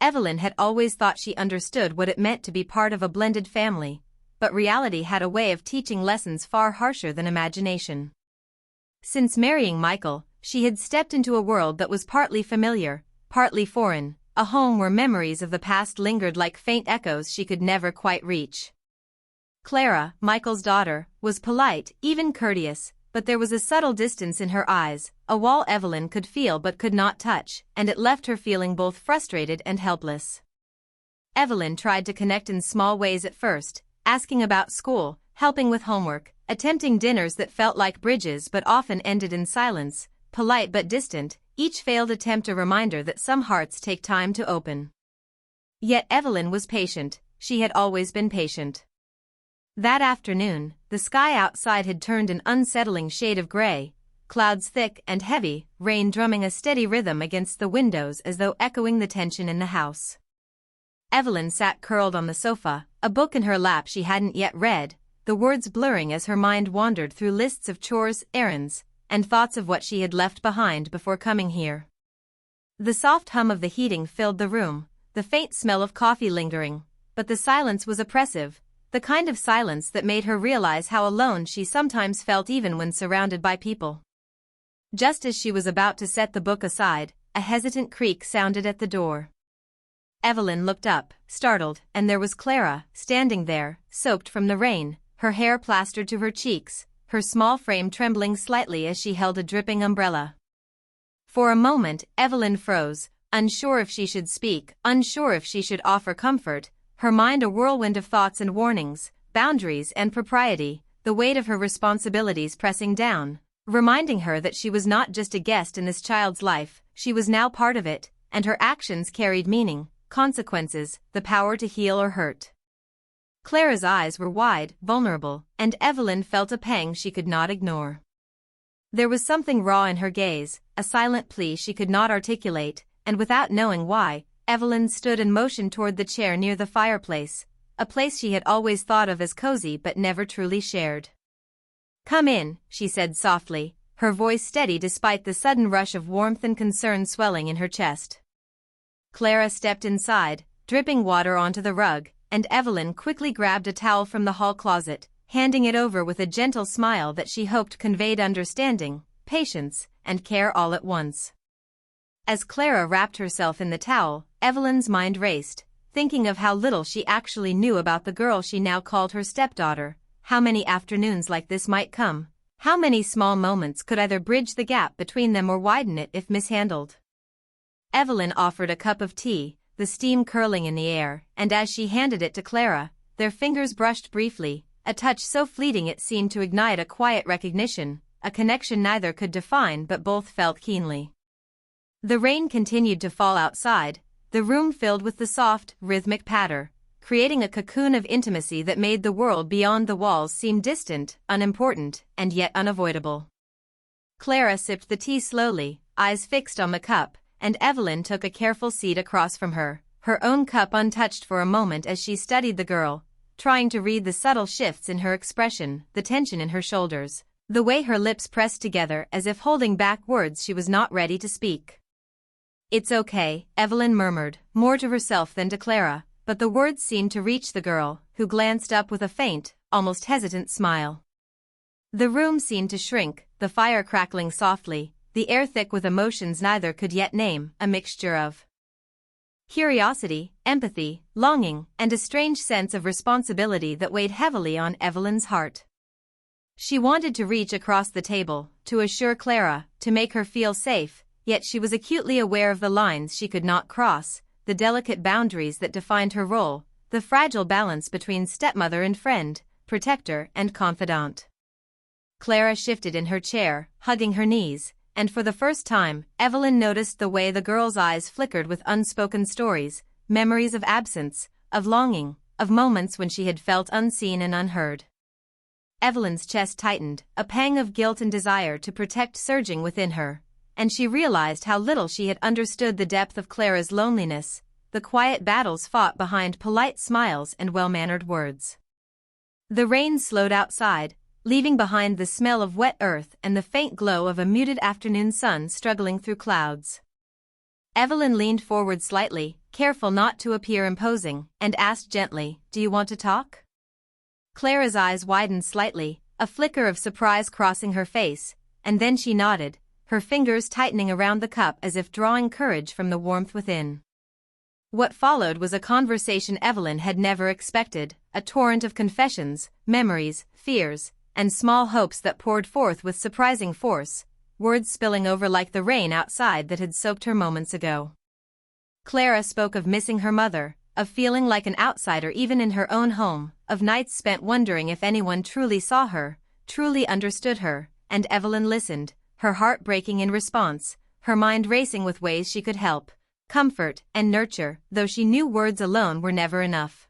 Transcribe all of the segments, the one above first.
Evelyn had always thought she understood what it meant to be part of a blended family, but reality had a way of teaching lessons far harsher than imagination. Since marrying Michael, she had stepped into a world that was partly familiar, partly foreign, a home where memories of the past lingered like faint echoes she could never quite reach. Clara, Michael's daughter, was polite, even courteous, but there was a subtle distance in her eyes, a wall Evelyn could feel but could not touch, and it left her feeling both frustrated and helpless. Evelyn tried to connect in small ways at first, asking about school, helping with homework, attempting dinners that felt like bridges but often ended in silence, polite but distant, each failed attempt a reminder that some hearts take time to open. Yet Evelyn was patient, she had always been patient. That afternoon, the sky outside had turned an unsettling shade of gray, clouds thick and heavy, rain drumming a steady rhythm against the windows as though echoing the tension in the house. Evelyn sat curled on the sofa, a book in her lap she hadn't yet read, the words blurring as her mind wandered through lists of chores, errands, and thoughts of what she had left behind before coming here. The soft hum of the heating filled the room, the faint smell of coffee lingering, but the silence was oppressive, the kind of silence that made her realize how alone she sometimes felt even when surrounded by people. Just as she was about to set the book aside, a hesitant creak sounded at the door. Evelyn looked up, startled, and there was Clara, standing there, soaked from the rain, her hair plastered to her cheeks, her small frame trembling slightly as she held a dripping umbrella. For a moment, Evelyn froze, unsure if she should speak, unsure if she should offer comfort, her mind a whirlwind of thoughts and warnings, boundaries and propriety, the weight of her responsibilities pressing down, reminding her that she was not just a guest in this child's life, she was now part of it, and her actions carried meaning, consequences, the power to heal or hurt. Clara's eyes were wide, vulnerable, and Evelyn felt a pang she could not ignore. There was something raw in her gaze, a silent plea she could not articulate, and without knowing why, Evelyn stood and motioned toward the chair near the fireplace, a place she had always thought of as cozy but never truly shared. "Come in," she said softly, her voice steady despite the sudden rush of warmth and concern swelling in her chest. Clara stepped inside, dripping water onto the rug, and Evelyn quickly grabbed a towel from the hall closet, handing it over with a gentle smile that she hoped conveyed understanding, patience, and care all at once. As Clara wrapped herself in the towel, Evelyn's mind raced, thinking of how little she actually knew about the girl she now called her stepdaughter, how many afternoons like this might come, how many small moments could either bridge the gap between them or widen it if mishandled. Evelyn offered a cup of tea, the steam curling in the air, and as she handed it to Clara, their fingers brushed briefly, a touch so fleeting it seemed to ignite a quiet recognition, a connection neither could define but both felt keenly. The rain continued to fall outside, the room filled with the soft, rhythmic patter, creating a cocoon of intimacy that made the world beyond the walls seem distant, unimportant, and yet unavoidable. Clara sipped the tea slowly, eyes fixed on the cup, and Evelyn took a careful seat across from her, her own cup untouched for a moment as she studied the girl, trying to read the subtle shifts in her expression, the tension in her shoulders, the way her lips pressed together as if holding back words she was not ready to speak. "It's okay," Evelyn murmured, more to herself than to Clara, but the words seemed to reach the girl, who glanced up with a faint, almost hesitant smile. The room seemed to shrink, the fire crackling softly, the air thick with emotions neither could yet name, a mixture of curiosity, empathy, longing, and a strange sense of responsibility that weighed heavily on Evelyn's heart. She wanted to reach across the table, to assure Clara, to make her feel safe, yet she was acutely aware of the lines she could not cross, the delicate boundaries that defined her role, the fragile balance between stepmother and friend, protector and confidant. Clara shifted in her chair, hugging her knees, and for the first time, Evelyn noticed the way the girl's eyes flickered with unspoken stories, memories of absence, of longing, of moments when she had felt unseen and unheard. Evelyn's chest tightened, a pang of guilt and desire to protect surging within her, and she realized how little she had understood the depth of Clara's loneliness, the quiet battles fought behind polite smiles and well-mannered words. The rain slowed outside, leaving behind the smell of wet earth and the faint glow of a muted afternoon sun struggling through clouds. Evelyn leaned forward slightly, careful not to appear imposing, and asked gently, "Do you want to talk?" Clara's eyes widened slightly, a flicker of surprise crossing her face, and then she nodded, her fingers tightening around the cup as if drawing courage from the warmth within. What followed was a conversation Evelyn had never expected, a torrent of confessions, memories, fears, and small hopes that poured forth with surprising force, words spilling over like the rain outside that had soaked her moments ago. Clara spoke of missing her mother, of feeling like an outsider even in her own home, of nights spent wondering if anyone truly saw her, truly understood her, and Evelyn listened, her heart breaking in response, her mind racing with ways she could help, comfort, and nurture, though she knew words alone were never enough.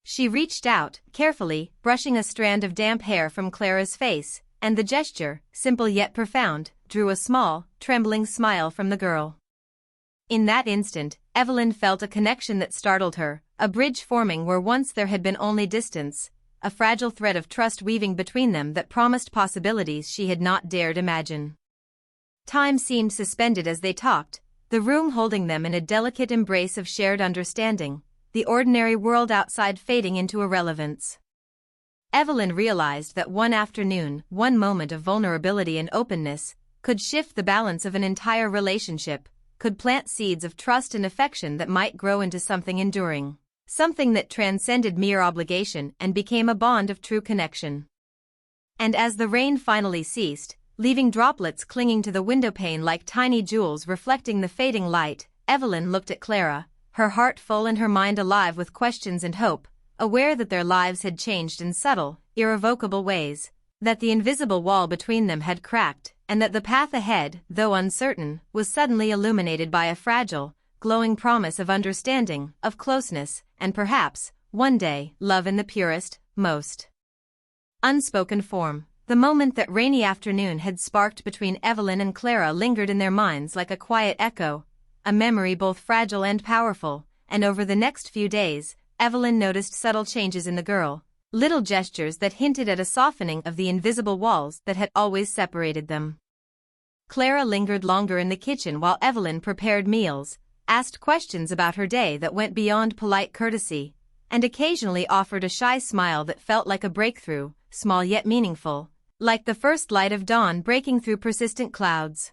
She reached out, carefully, brushing a strand of damp hair from Clara's face, and the gesture, simple yet profound, drew a small, trembling smile from the girl. In that instant, Evelyn felt a connection that startled her, a bridge forming where once there had been only distance, a fragile thread of trust weaving between them that promised possibilities she had not dared imagine. Time seemed suspended as they talked, the room holding them in a delicate embrace of shared understanding, the ordinary world outside fading into irrelevance. Evelyn realized that one afternoon, one moment of vulnerability and openness, could shift the balance of an entire relationship, could plant seeds of trust and affection that might grow into something enduring, something that transcended mere obligation and became a bond of true connection. And as the rain finally ceased, leaving droplets clinging to the windowpane like tiny jewels reflecting the fading light, Evelyn looked at Clara, her heart full and her mind alive with questions and hope, aware that their lives had changed in subtle, irrevocable ways, that the invisible wall between them had cracked, and that the path ahead, though uncertain, was suddenly illuminated by a fragile, glowing promise of understanding, of closeness, and perhaps, one day, love in the purest, most unspoken form. The moment that rainy afternoon had sparked between Evelyn and Clara lingered in their minds like a quiet echo, a memory both fragile and powerful, and over the next few days, Evelyn noticed subtle changes in the girl, little gestures that hinted at a softening of the invisible walls that had always separated them. Clara lingered longer in the kitchen while Evelyn prepared meals, asked questions about her day that went beyond polite courtesy, and occasionally offered a shy smile that felt like a breakthrough, small yet meaningful, like the first light of dawn breaking through persistent clouds.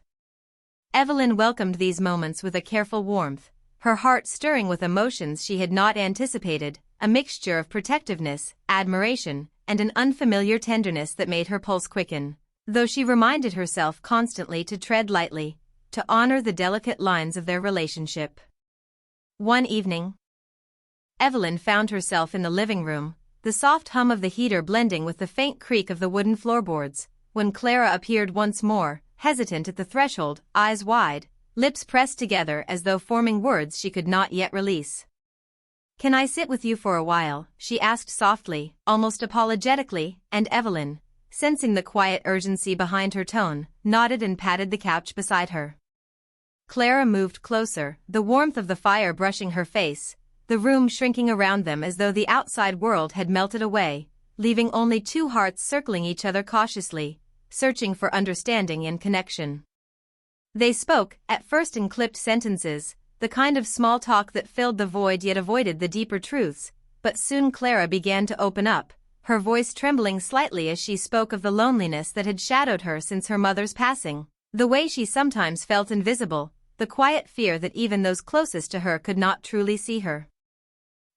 Evelyn welcomed these moments with a careful warmth, her heart stirring with emotions she had not anticipated, a mixture of protectiveness, admiration, and an unfamiliar tenderness that made her pulse quicken, though she reminded herself constantly to tread lightly, to honor the delicate lines of their relationship. One evening, Evelyn found herself in the living room, the soft hum of the heater blending with the faint creak of the wooden floorboards, when Clara appeared once more, hesitant at the threshold, eyes wide, lips pressed together as though forming words she could not yet release. "Can I sit with you for a while?" she asked softly, almost apologetically, and Evelyn, sensing the quiet urgency behind her tone, nodded and patted the couch beside her. Clara moved closer, the warmth of the fire brushing her face, the room shrinking around them as though the outside world had melted away, leaving only two hearts circling each other cautiously, searching for understanding and connection. They spoke, at first in clipped sentences, the kind of small talk that filled the void yet avoided the deeper truths, but soon Clara began to open up, her voice trembling slightly as she spoke of the loneliness that had shadowed her since her mother's passing, the way she sometimes felt invisible, the quiet fear that even those closest to her could not truly see her.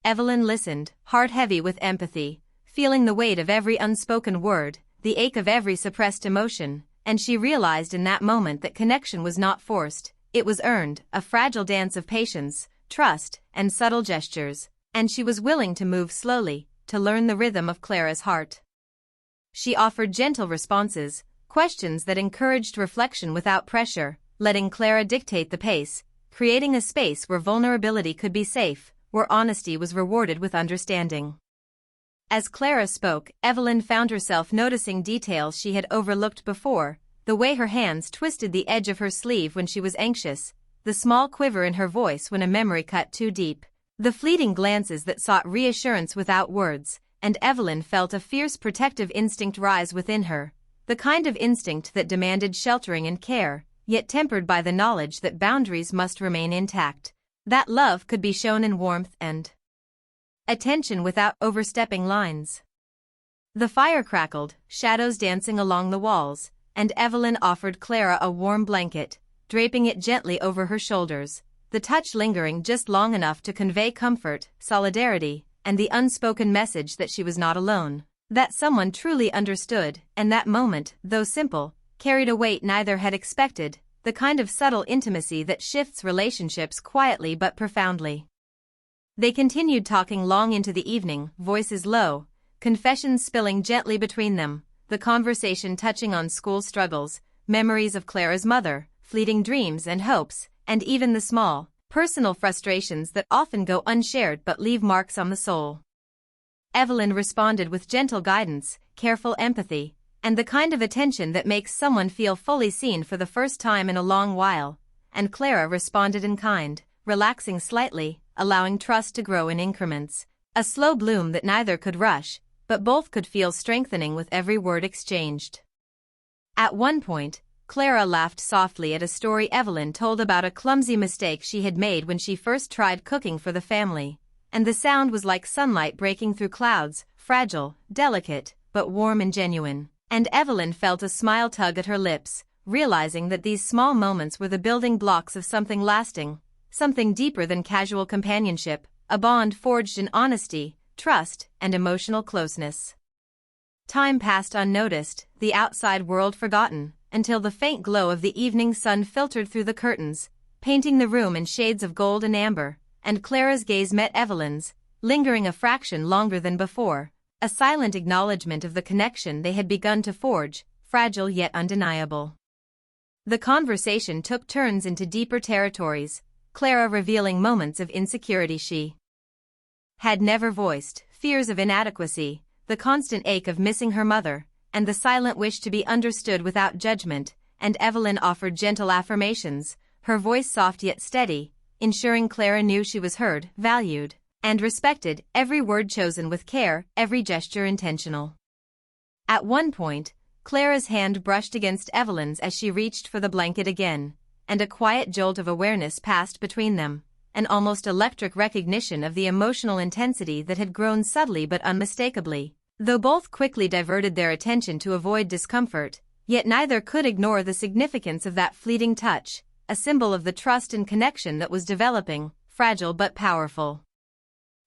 Evelyn listened, heart heavy with empathy, feeling the weight of every unspoken word, the ache of every suppressed emotion, and she realized in that moment that connection was not forced, it was earned, a fragile dance of patience, trust, and subtle gestures, and she was willing to move slowly, to learn the rhythm of Clara's heart. She offered gentle responses, questions that encouraged reflection without pressure, letting Clara dictate the pace, creating a space where vulnerability could be safe, where honesty was rewarded with understanding. As Clara spoke, Evelyn found herself noticing details she had overlooked before, the way her hands twisted the edge of her sleeve when she was anxious, the small quiver in her voice when a memory cut too deep, the fleeting glances that sought reassurance without words, and Evelyn felt a fierce protective instinct rise within her, the kind of instinct that demanded sheltering and care, yet tempered by the knowledge that boundaries must remain intact. That love could be shown in warmth and attention without overstepping lines. The fire crackled, shadows dancing along the walls, and Evelyn offered Clara a warm blanket, draping it gently over her shoulders, the touch lingering just long enough to convey comfort, solidarity, and the unspoken message that she was not alone, that someone truly understood, and that moment, though simple, carried a weight neither had expected, the kind of subtle intimacy that shifts relationships quietly but profoundly. They continued talking long into the evening, voices low, confessions spilling gently between them, the conversation touching on school struggles, memories of Clara's mother, fleeting dreams and hopes, and even the small, personal frustrations that often go unshared but leave marks on the soul. Evelyn responded with gentle guidance, careful empathy, and the kind of attention that makes someone feel fully seen for the first time in a long while, and Clara responded in kind, relaxing slightly, allowing trust to grow in increments, a slow bloom that neither could rush, but both could feel strengthening with every word exchanged. At one point, Clara laughed softly at a story Evelyn told about a clumsy mistake she had made when she first tried cooking for the family, and the sound was like sunlight breaking through clouds, fragile, delicate, but warm and genuine, and Evelyn felt a smile tug at her lips, realizing that these small moments were the building blocks of something lasting, something deeper than casual companionship, a bond forged in honesty, trust, and emotional closeness. Time passed unnoticed, the outside world forgotten, until the faint glow of the evening sun filtered through the curtains, painting the room in shades of gold and amber, and Clara's gaze met Evelyn's, lingering a fraction longer than before, a silent acknowledgement of the connection they had begun to forge, fragile yet undeniable. The conversation took turns into deeper territories, Clara revealing moments of insecurity she had never voiced, fears of inadequacy, the constant ache of missing her mother, and the silent wish to be understood without judgment, and Evelyn offered gentle affirmations, her voice soft yet steady, ensuring Clara knew she was heard, valued, and respected, every word chosen with care, every gesture intentional. At one point, Clara's hand brushed against Evelyn's as she reached for the blanket again, and a quiet jolt of awareness passed between them, an almost electric recognition of the emotional intensity that had grown subtly but unmistakably. Though both quickly diverted their attention to avoid discomfort, yet neither could ignore the significance of that fleeting touch, a symbol of the trust and connection that was developing, fragile but powerful.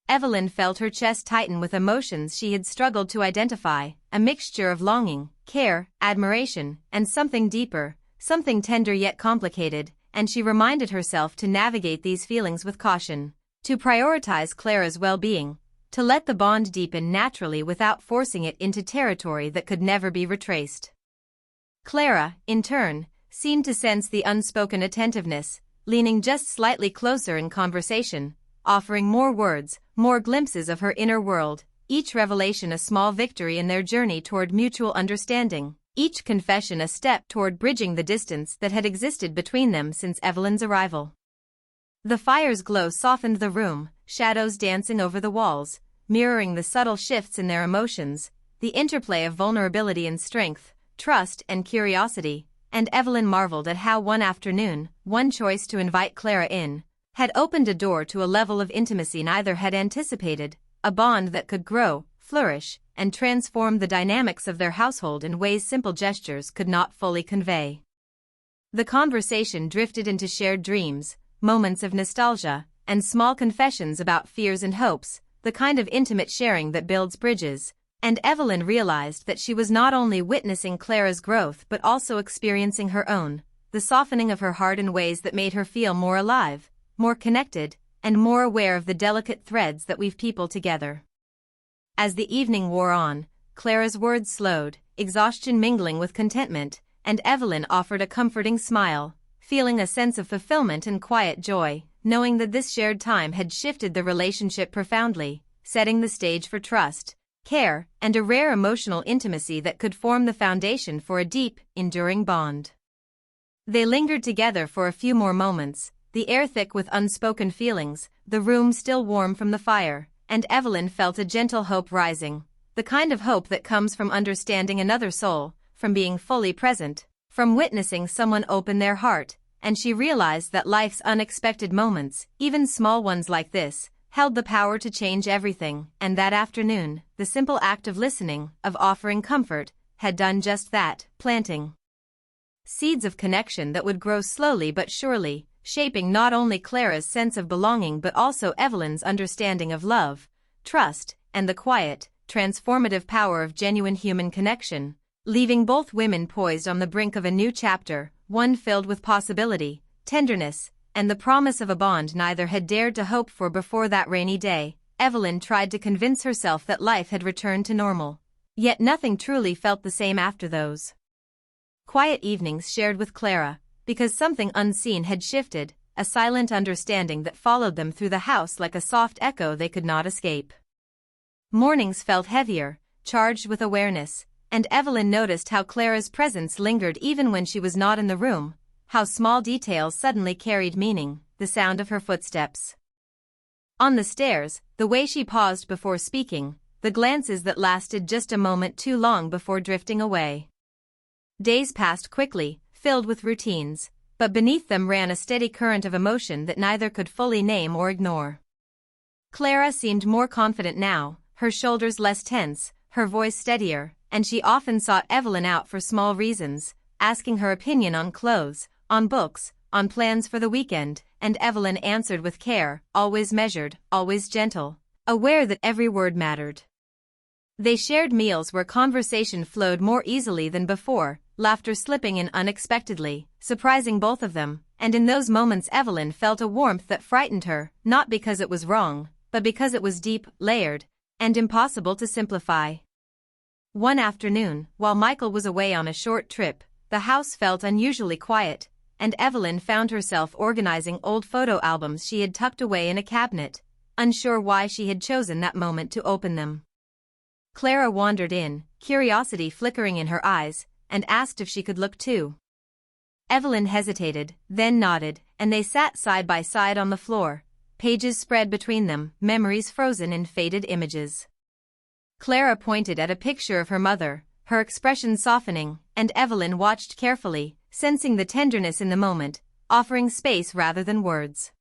Evelyn felt her chest tighten with emotions she had struggled to identify, a mixture of longing, care, admiration, and something deeper, something tender yet complicated, and she reminded herself to navigate these feelings with caution, to prioritize Clara's well-being, to let the bond deepen naturally without forcing it into territory that could never be retraced. Clara, in turn, seemed to sense the unspoken attentiveness, leaning just slightly closer in conversation, offering more words, more glimpses of her inner world, each revelation a small victory in their journey toward mutual understanding, each confession a step toward bridging the distance that had existed between them since Evelyn's arrival. The fire's glow softened the room, shadows dancing over the walls, mirroring the subtle shifts in their emotions, the interplay of vulnerability and strength, trust and curiosity, and Evelyn marveled at how one afternoon, one choice to invite Clara in, had opened a door to a level of intimacy neither had anticipated, a bond that could grow, flourish, and transform the dynamics of their household in ways simple gestures could not fully convey. The conversation drifted into shared dreams, moments of nostalgia, and small confessions about fears and hopes, the kind of intimate sharing that builds bridges, and Evelyn realized that she was not only witnessing Clara's growth but also experiencing her own, the softening of her heart in ways that made her feel more alive, more connected, and more aware of the delicate threads that weave people together. As the evening wore on, Clara's words slowed, exhaustion mingling with contentment, and Evelyn offered a comforting smile, feeling a sense of fulfillment and quiet joy, knowing that this shared time had shifted the relationship profoundly, setting the stage for trust, care, and a rare emotional intimacy that could form the foundation for a deep, enduring bond. They lingered together for a few more moments, the air thick with unspoken feelings, the room still warm from the fire, and Evelyn felt a gentle hope rising, the kind of hope that comes from understanding another soul, from being fully present, from witnessing someone open their heart, and she realized that life's unexpected moments, even small ones like this, held the power to change everything. And that afternoon, the simple act of listening, of offering comfort, had done just that, planting seeds of connection that would grow slowly but surely, shaping not only Clara's sense of belonging but also Evelyn's understanding of love, trust, and the quiet, transformative power of genuine human connection, leaving both women poised on the brink of a new chapter, one filled with possibility, tenderness, and the promise of a bond neither had dared to hope for before that rainy day. Evelyn tried to convince herself that life had returned to normal. Yet nothing truly felt the same after those quiet evenings shared with Clara, because something unseen had shifted, a silent understanding that followed them through the house like a soft echo they could not escape. Mornings felt heavier, charged with awareness, and Evelyn noticed how Clara's presence lingered even when she was not in the room, how small details suddenly carried meaning, the sound of her footsteps on the stairs, the way she paused before speaking, the glances that lasted just a moment too long before drifting away. Days passed quickly, filled with routines, but beneath them ran a steady current of emotion that neither could fully name or ignore. Clara seemed more confident now, her shoulders less tense, her voice steadier, and she often sought Evelyn out for small reasons, asking her opinion on clothes, on books, on plans for the weekend, and Evelyn answered with care, always measured, always gentle, aware that every word mattered. They shared meals where conversation flowed more easily than before, laughter slipping in unexpectedly, surprising both of them, and in those moments Evelyn felt a warmth that frightened her, not because it was wrong, but because it was deep, layered, and impossible to simplify. One afternoon, while Michael was away on a short trip, the house felt unusually quiet, and Evelyn found herself organizing old photo albums she had tucked away in a cabinet, unsure why she had chosen that moment to open them. Clara wandered in, curiosity flickering in her eyes, and asked if she could look too. Evelyn hesitated, then nodded, and they sat side by side on the floor, pages spread between them, memories frozen in faded images. Clara pointed at a picture of her mother, her expression softening, and Evelyn watched carefully, sensing the tenderness in the moment, offering space rather than words.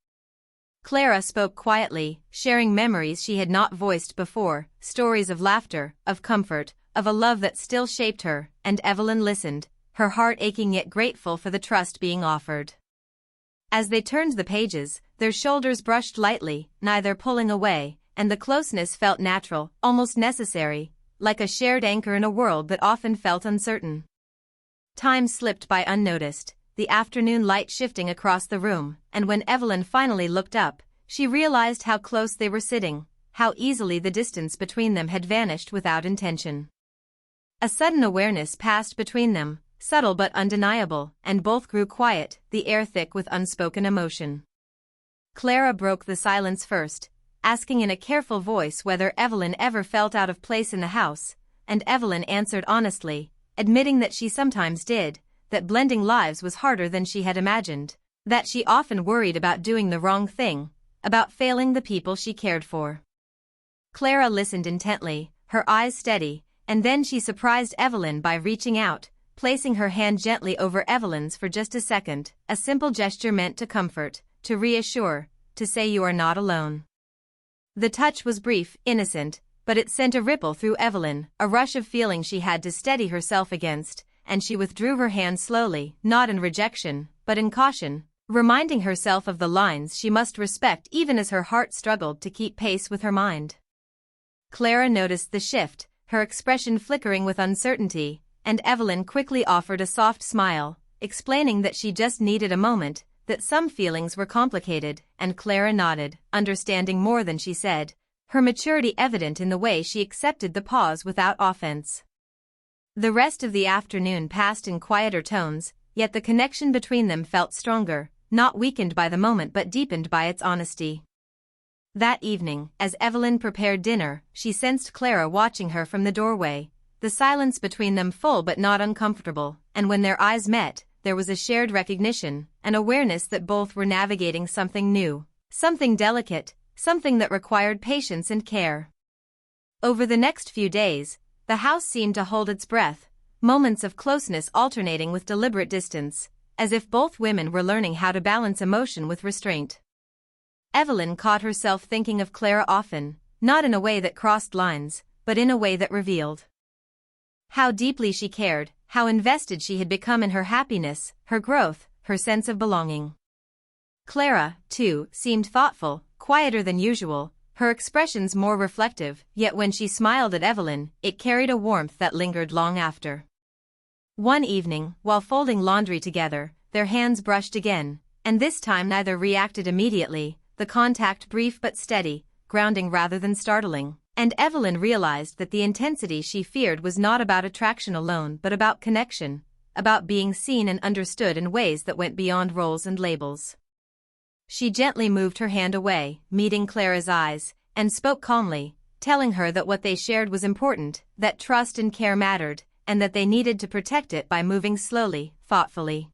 Clara spoke quietly, sharing memories she had not voiced before, stories of laughter, of comfort, of a love that still shaped her, and Evelyn listened, her heart aching yet grateful for the trust being offered. As they turned the pages, their shoulders brushed lightly, neither pulling away, and the closeness felt natural, almost necessary, like a shared anchor in a world that often felt uncertain. Time slipped by unnoticed, the afternoon light shifting across the room, and when Evelyn finally looked up, she realized how close they were sitting, how easily the distance between them had vanished without intention. A sudden awareness passed between them, subtle but undeniable, and both grew quiet, the air thick with unspoken emotion. Clara broke the silence first, asking in a careful voice whether Evelyn ever felt out of place in the house, and Evelyn answered honestly, admitting that she sometimes did, that blending lives was harder than she had imagined, that she often worried about doing the wrong thing, about failing the people she cared for. Clara listened intently, her eyes steady, and then she surprised Evelyn by reaching out, placing her hand gently over Evelyn's for just a second, a simple gesture meant to comfort, to reassure, to say you are not alone. The touch was brief, innocent, but it sent a ripple through Evelyn, a rush of feeling she had to steady herself against, and she withdrew her hand slowly, not in rejection, but in caution, reminding herself of the lines she must respect even as her heart struggled to keep pace with her mind. Clara noticed the shift, her expression flickering with uncertainty, and Evelyn quickly offered a soft smile, explaining that she just needed a moment, that some feelings were complicated, and Clara nodded, understanding more than she said, her maturity evident in the way she accepted the pause without offense. The rest of the afternoon passed in quieter tones, yet the connection between them felt stronger, not weakened by the moment but deepened by its honesty. That evening, as Evelyn prepared dinner, she sensed Clara watching her from the doorway, the silence between them full but not uncomfortable, and when their eyes met, there was a shared recognition, an awareness that both were navigating something new, something delicate, something that required patience and care. Over the next few days, the house seemed to hold its breath, moments of closeness alternating with deliberate distance, as if both women were learning how to balance emotion with restraint. Evelyn caught herself thinking of Clara often, not in a way that crossed lines, but in a way that revealed how deeply she cared, how invested she had become in her happiness, her growth, her sense of belonging. Clara, too, seemed thoughtful, quieter than usual, her expressions more reflective, yet when she smiled at Evelyn, it carried a warmth that lingered long after. One evening, while folding laundry together, their hands brushed again, and this time neither reacted immediately, the contact brief but steady, grounding rather than startling, and Evelyn realized that the intensity she feared was not about attraction alone but about connection, about being seen and understood in ways that went beyond roles and labels. She gently moved her hand away, meeting Clara's eyes, and spoke calmly, telling her that what they shared was important, that trust and care mattered, and that they needed to protect it by moving slowly, thoughtfully.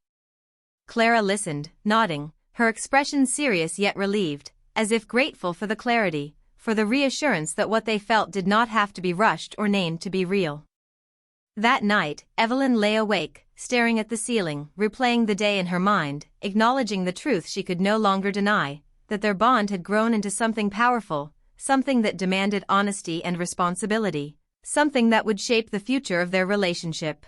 Clara listened, nodding, her expression serious yet relieved, as if grateful for the clarity, for the reassurance that what they felt did not have to be rushed or named to be real. That night, Evelyn lay awake, staring at the ceiling, replaying the day in her mind, acknowledging the truth she could no longer deny, that their bond had grown into something powerful, something that demanded honesty and responsibility, something that would shape the future of their relationship.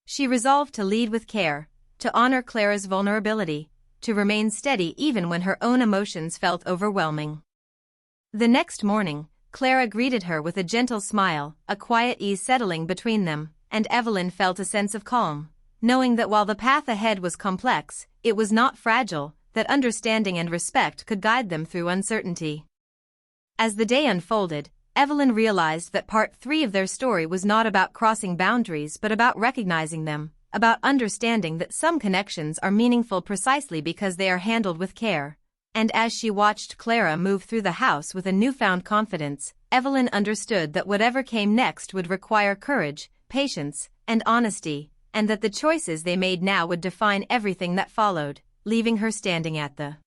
She resolved to lead with care, to honor Clara's vulnerability, to remain steady even when her own emotions felt overwhelming. The next morning, Clara greeted her with a gentle smile, a quiet ease settling between them, and Evelyn felt a sense of calm, knowing that while the path ahead was complex, it was not fragile, that understanding and respect could guide them through uncertainty. As the day unfolded, Evelyn realized that part 3 of their story was not about crossing boundaries but about recognizing them, about understanding that some connections are meaningful precisely because they are handled with care. And as she watched Clara move through the house with a newfound confidence, Evelyn understood that whatever came next would require courage, patience, and honesty, and that the choices they made now would define everything that followed, leaving her standing at the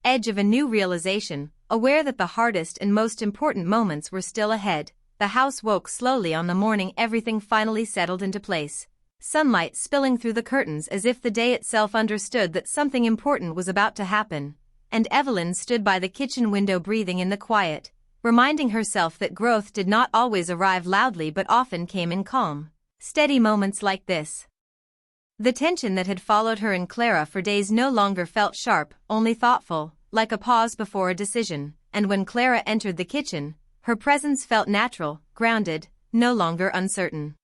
edge of a new realization, aware that the hardest and most important moments were still ahead. The house woke slowly on the morning everything finally settled into place, sunlight spilling through the curtains as if the day itself understood that something important was about to happen, and Evelyn stood by the kitchen window breathing in the quiet, reminding herself that growth did not always arrive loudly but often came in calm, steady moments like this. The tension that had followed her and Clara for days no longer felt sharp, only thoughtful, like a pause before a decision, and when Clara entered the kitchen, her presence felt natural, grounded, no longer uncertain.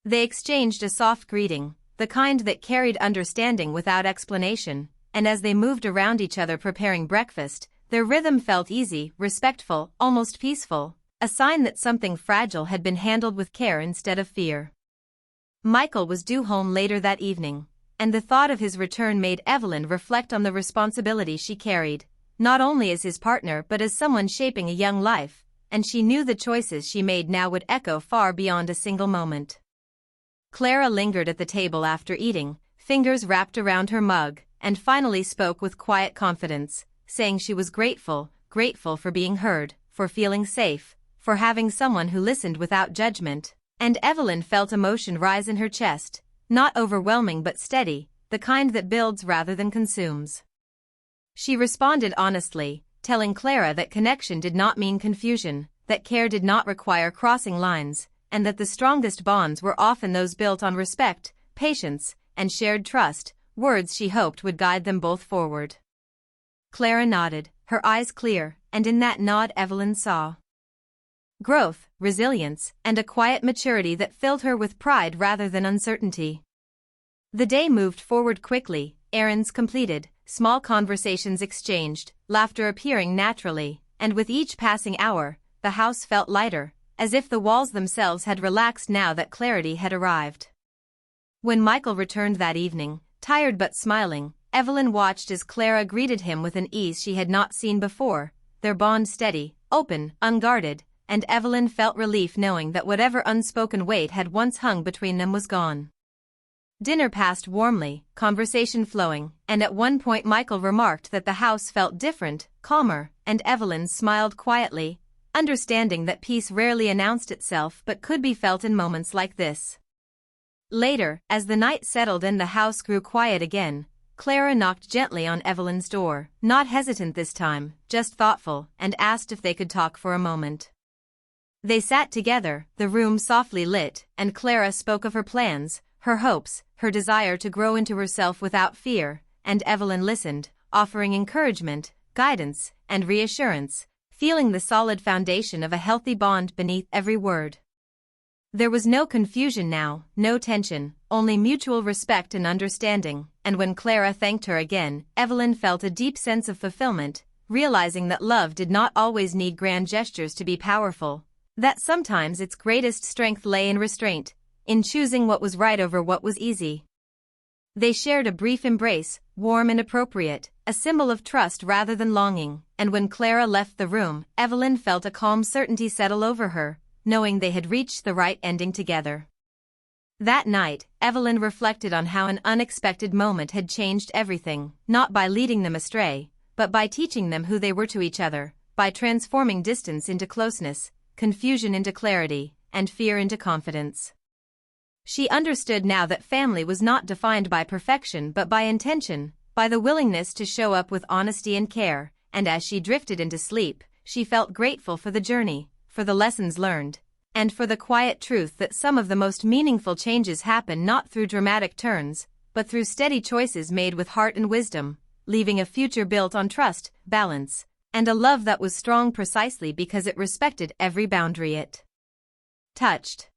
They exchanged a soft greeting, the kind that carried understanding without explanation, and as they moved around each other preparing breakfast, their rhythm felt easy, respectful, almost peaceful, a sign that something fragile had been handled with care instead of fear. Michael was due home later that evening, and the thought of his return made Evelyn reflect on the responsibility she carried, not only as his partner but as someone shaping a young life, and she knew the choices she made now would echo far beyond a single moment. Clara lingered at the table after eating, fingers wrapped around her mug, and finally spoke with quiet confidence, saying she was grateful for being heard, for feeling safe, for having someone who listened without judgment, and Evelyn felt emotion rise in her chest, not overwhelming but steady, the kind that builds rather than consumes. She responded honestly, telling Clara that connection did not mean confusion, that care did not require crossing lines, and that the strongest bonds were often those built on respect, patience, and shared trust, words she hoped would guide them both forward. Clara nodded, her eyes clear, and in that nod Evelyn saw growth, resilience, and a quiet maturity that filled her with pride rather than uncertainty. The day moved forward quickly, errands completed, small conversations exchanged, laughter appearing naturally, and with each passing hour, the house felt lighter, as if the walls themselves had relaxed now that clarity had arrived. When Michael returned that evening, tired but smiling, Evelyn watched as Clara greeted him with an ease she had not seen before, their bond steady, open, unguarded, and Evelyn felt relief knowing that whatever unspoken weight had once hung between them was gone. Dinner passed warmly, conversation flowing, and at one point Michael remarked that the house felt different, calmer, and Evelyn smiled quietly, understanding that peace rarely announced itself but could be felt in moments like this. Later, as the night settled and the house grew quiet again, Clara knocked gently on Evelyn's door, not hesitant this time, just thoughtful, and asked if they could talk for a moment. They sat together, the room softly lit, and Clara spoke of her plans, her hopes, her desire to grow into herself without fear, and Evelyn listened, offering encouragement, guidance, and reassurance, feeling the solid foundation of a healthy bond beneath every word. There was no confusion now, no tension, only mutual respect and understanding, and when Clara thanked her again, Evelyn felt a deep sense of fulfillment, realizing that love did not always need grand gestures to be powerful, that sometimes its greatest strength lay in restraint, in choosing what was right over what was easy. They shared a brief embrace, warm and appropriate, a symbol of trust rather than longing, and when Clara left the room, Evelyn felt a calm certainty settle over her, knowing they had reached the right ending together. That night, Evelyn reflected on how an unexpected moment had changed everything, not by leading them astray, but by teaching them who they were to each other, by transforming distance into closeness, confusion into clarity, and fear into confidence. She understood now that family was not defined by perfection but by intention, by the willingness to show up with honesty and care, and as she drifted into sleep, she felt grateful for the journey, for the lessons learned, and for the quiet truth that some of the most meaningful changes happen not through dramatic turns, but through steady choices made with heart and wisdom, leaving a future built on trust, balance, and a love that was strong precisely because it respected every boundary it touched.